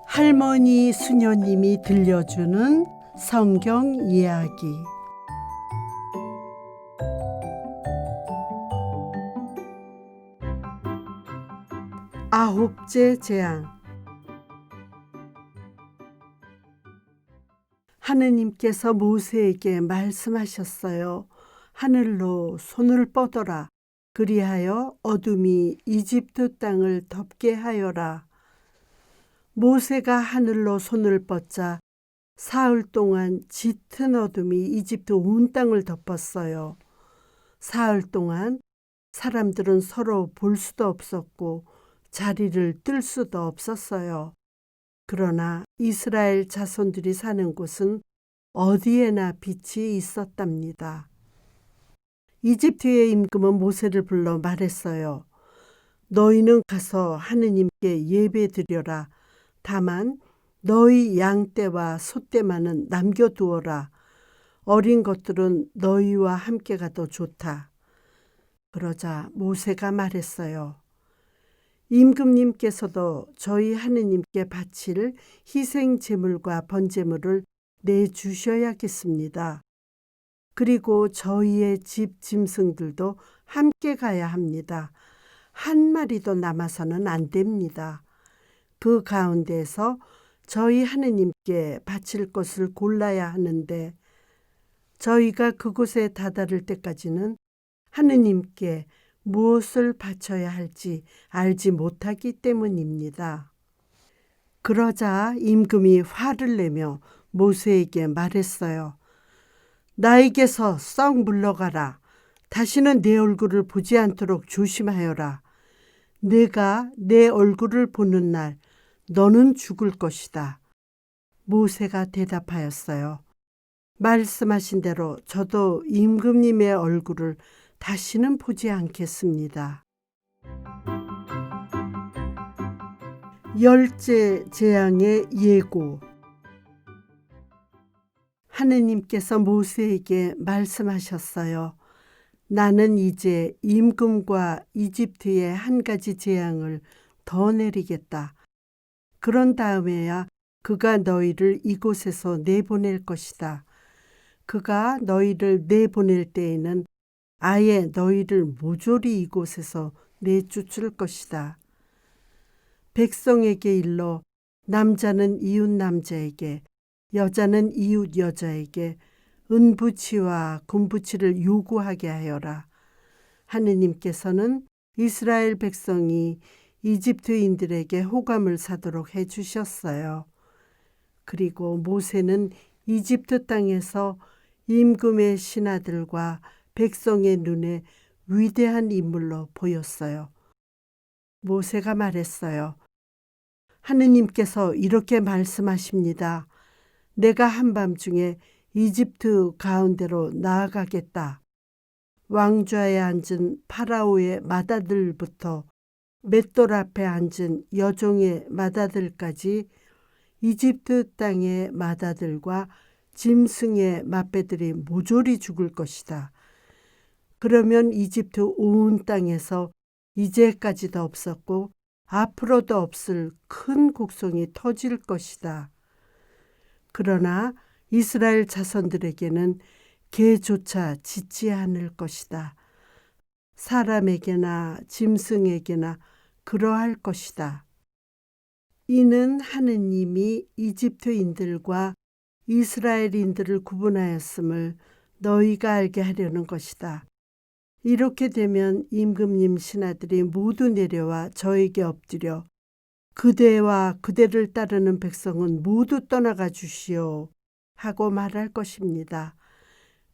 할머니 수녀님이 들려주는 성경 이야기. 아홉째 재앙. 하느님께서 모세에게 말씀하셨어요. 하늘로 손을 뻗어라. 그리하여 어둠이 이집트 땅을 덮게 하여라. 모세가 하늘로 손을 뻗자 사흘 동안 짙은 어둠이 이집트 온 땅을 덮었어요. 사흘 동안 사람들은 서로 볼 수도 없었고 자리를 뜰 수도 없었어요. 그러나 이스라엘 자손들이 사는 곳은 어디에나 빛이 있었답니다. 이집트의 임금은 모세를 불러 말했어요. 너희는 가서 하느님께 예배드려라. 다만 너희 양떼와 소떼만은 남겨두어라. 어린 것들은 너희와 함께 가도 좋다. 그러자 모세가 말했어요. 임금님께서도 저희 하느님께 바칠 희생 제물과 번제물을 내주셔야겠습니다. 그리고 저희의 집 짐승들도 함께 가야 합니다. 한 마리도 남아서는 안 됩니다. 그 가운데에서 저희 하느님께 바칠 것을 골라야 하는데 저희가 그곳에 다다를 때까지는 하느님께 무엇을 바쳐야 할지 알지 못하기 때문입니다. 그러자 임금이 화를 내며 모세에게 말했어요. 나에게서 썩 물러가라. 다시는 내 얼굴을 보지 않도록 조심하여라. 내가 내 얼굴을 보는 날 너는 죽을 것이다. 모세가 대답하였어요. 말씀하신 대로 저도 임금님의 얼굴을 다시는 보지 않겠습니다. 열째 재앙의 예고. 하느님께서 모세에게 말씀하셨어요. 나는 이제 임금과 이집트의 한 가지 재앙을 더 내리겠다. 그런 다음에야 그가 너희를 이곳에서 내보낼 것이다. 그가 너희를 내보낼 때에는 아예 너희를 모조리 이곳에서 내쫓을 것이다. 백성에게 일러 남자는 이웃 남자에게, 여자는 이웃 여자에게 은부치와 금부치를 요구하게 하여라. 하느님께서는 이스라엘 백성이 이집트인들에게 호감을 사도록 해주셨어요. 그리고 모세는 이집트 땅에서 임금의 신하들과 백성의 눈에 위대한 인물로 보였어요. 모세가 말했어요. 하느님께서 이렇게 말씀하십니다. 내가 한밤중에 이집트 가운데로 나아가겠다. 왕좌에 앉은 파라오의 맏아들부터 맷돌 앞에 앉은 여종의 맏아들까지 이집트 땅의 맏아들과 짐승의 맏배들이 모조리 죽을 것이다. 그러면 이집트 온 땅에서 이제까지도 없었고 앞으로도 없을 큰 곡성이 터질 것이다. 그러나 이스라엘 자손들에게는 개조차 짖지 않을 것이다. 사람에게나 짐승에게나 그러할 것이다. 이는 하느님이 이집트인들과 이스라엘인들을 구분하였음을 너희가 알게 하려는 것이다. 이렇게 되면 임금님 신하들이 모두 내려와 저에게 엎드려 그대와 그대를 따르는 백성은 모두 떠나가 주시오 하고 말할 것입니다.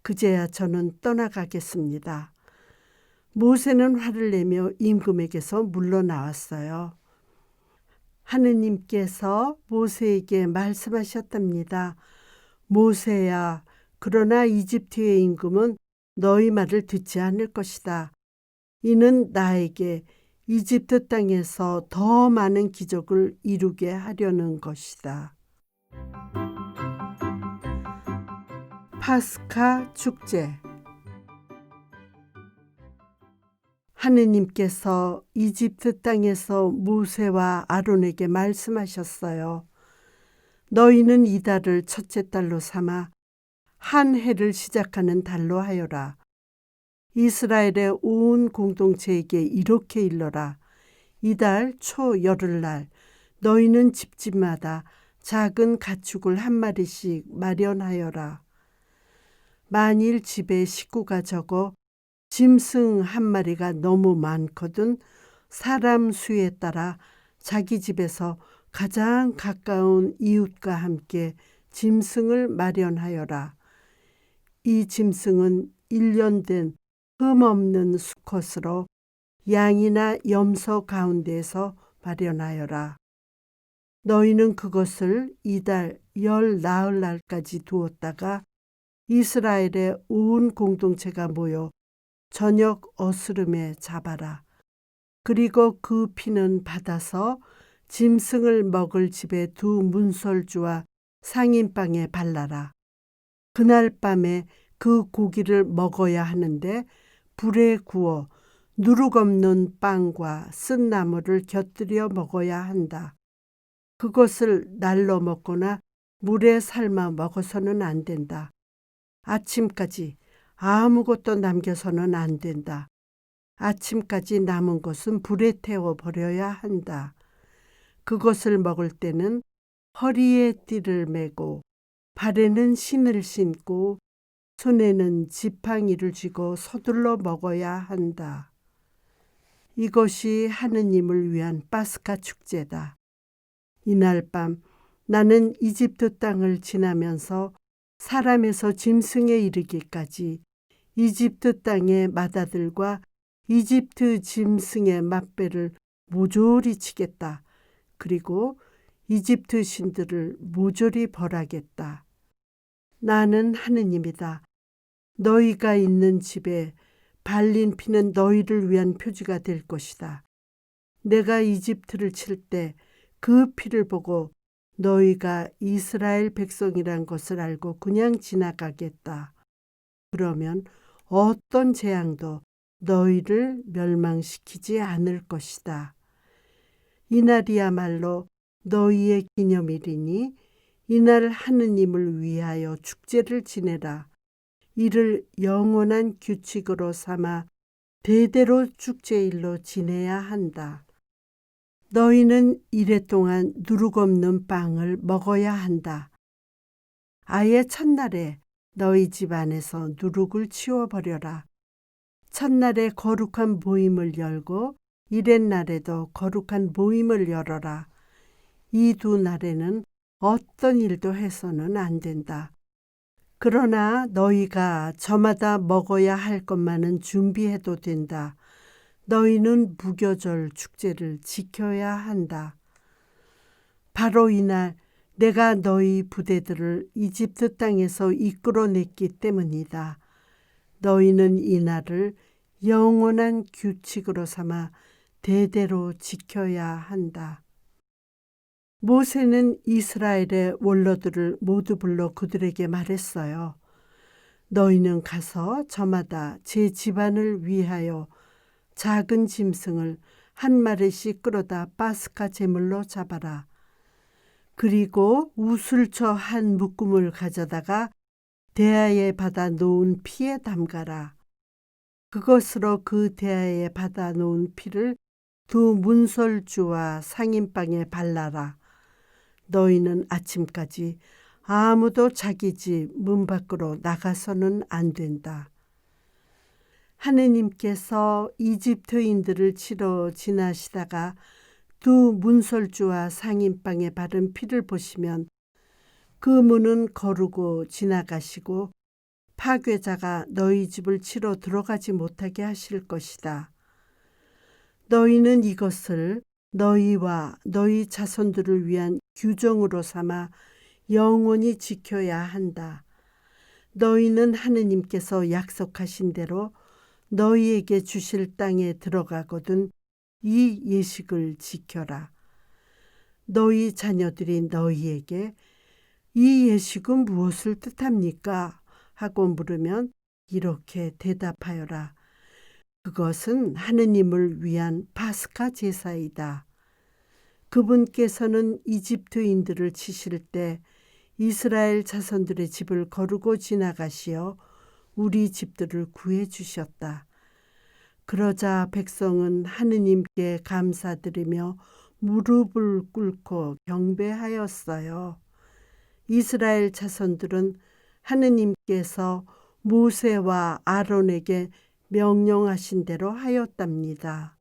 그제야 저는 떠나가겠습니다. 모세는 화를 내며 임금에게서 물러나왔어요. 하느님께서 모세에게 말씀하셨답니다. 모세야, 그러나 이집트의 임금은 너희 말을 듣지 않을 것이다. 이는 나에게 이집트 땅에서 더 많은 기적을 이루게 하려는 것이다. 파스카 축제. 하느님께서 이집트 땅에서 모세와 아론에게 말씀하셨어요. 너희는 이달을 첫째 달로 삼아 한 해를 시작하는 달로 하여라. 이스라엘의 온 공동체에게 이렇게 일러라. 이달 초 열흘날 너희는 집집마다 작은 가축을 한 마리씩 마련하여라. 만일 집에 식구가 적어 짐승 한 마리가 너무 많거든 사람 수에 따라 자기 집에서 가장 가까운 이웃과 함께 짐승을 마련하여라. 이 짐승은 1년 된 흠없는 수컷으로 양이나 염소 가운데에서 마련하여라. 너희는 그것을 이달 열 나흘날까지 두었다가 이스라엘의 온 공동체가 모여 저녁 어스름에 잡아라. 그리고 그 피는 받아서 짐승을 먹을 집의 두 문설주와 상인방에 발라라. 그날 밤에 그 고기를 먹어야 하는데 불에 구워 누룩 없는 빵과 쓴 나물을 곁들여 먹어야 한다. 그것을 날로 먹거나 물에 삶아 먹어서는 안 된다. 아침까지 아무것도 남겨서는 안 된다. 아침까지 남은 것은 불에 태워 버려야 한다. 그것을 먹을 때는 허리에 띠를 메고 발에는 신을 신고 손에는 지팡이를 쥐고 서둘러 먹어야 한다. 이것이 하느님을 위한 파스카 축제다. 이날 밤 나는 이집트 땅을 지나면서 사람에서 짐승에 이르기까지 이집트 땅의 맏아들과 이집트 짐승의 맏배를 모조리 치겠다. 그리고 이집트 신들을 모조리 벌하겠다. 나는 하느님이다. 너희가 있는 집에 발린 피는 너희를 위한 표지가 될 것이다. 내가 이집트를 칠 때 그 피를 보고 너희가 이스라엘 백성이란 것을 알고 그냥 지나가겠다. 그러면 어떤 재앙도 너희를 멸망시키지 않을 것이다. 이날이야말로 너희의 기념일이니 이날 하느님을 위하여 축제를 지내라. 이를 영원한 규칙으로 삼아 대대로 축제일로 지내야 한다. 너희는 이래 동안 누룩 없는 빵을 먹어야 한다. 아예 첫날에 너희 집 안에서 누룩을 치워버려라. 첫날에 거룩한 모임을 열고 이렛날에도 거룩한 모임을 열어라. 이 두 날에는 어떤 일도 해서는 안 된다. 그러나 너희가 저마다 먹어야 할 것만은 준비해도 된다. 너희는 무교절 축제를 지켜야 한다. 바로 이날 내가 너희 부대들을 이집트 땅에서 이끌어냈기 때문이다. 너희는 이날을 영원한 규칙으로 삼아 대대로 지켜야 한다. 모세는 이스라엘의 원로들을 모두 불러 그들에게 말했어요. 너희는 가서 저마다 제 집안을 위하여 작은 짐승을 한 마리씩 끌어다 파스카 제물로 잡아라. 그리고 우슬초 한 묶음을 가져다가 대야에 받아 놓은 피에 담가라. 그것으로 그 대야에 받아 놓은 피를 두 문설주와 상인방에 발라라. 너희는 아침까지 아무도 자기 집 문 밖으로 나가서는 안 된다. 하느님께서 이집트인들을 치러 지나시다가 두 문설주와 상인방에 바른 피를 보시면 그 문은 거르고 지나가시고 파괴자가 너희 집을 치러 들어가지 못하게 하실 것이다. 너희는 이것을 너희와 너희 자손들을 위한 규정으로 삼아 영원히 지켜야 한다. 너희는 하느님께서 약속하신 대로 너희에게 주실 땅에 들어가거든 이 예식을 지켜라. 너희 자녀들이 너희에게 이 예식은 무엇을 뜻합니까? 하고 물으면 이렇게 대답하여라. 그것은 하느님을 위한 파스카 제사이다. 그분께서는 이집트인들을 치실 때 이스라엘 자손들의 집을 거르고 지나가시어 우리 집들을 구해 주셨다. 그러자 백성은 하느님께 감사드리며 무릎을 꿇고 경배하였어요. 이스라엘 자손들은 하느님께서 모세와 아론에게 명령하신 대로 하였답니다.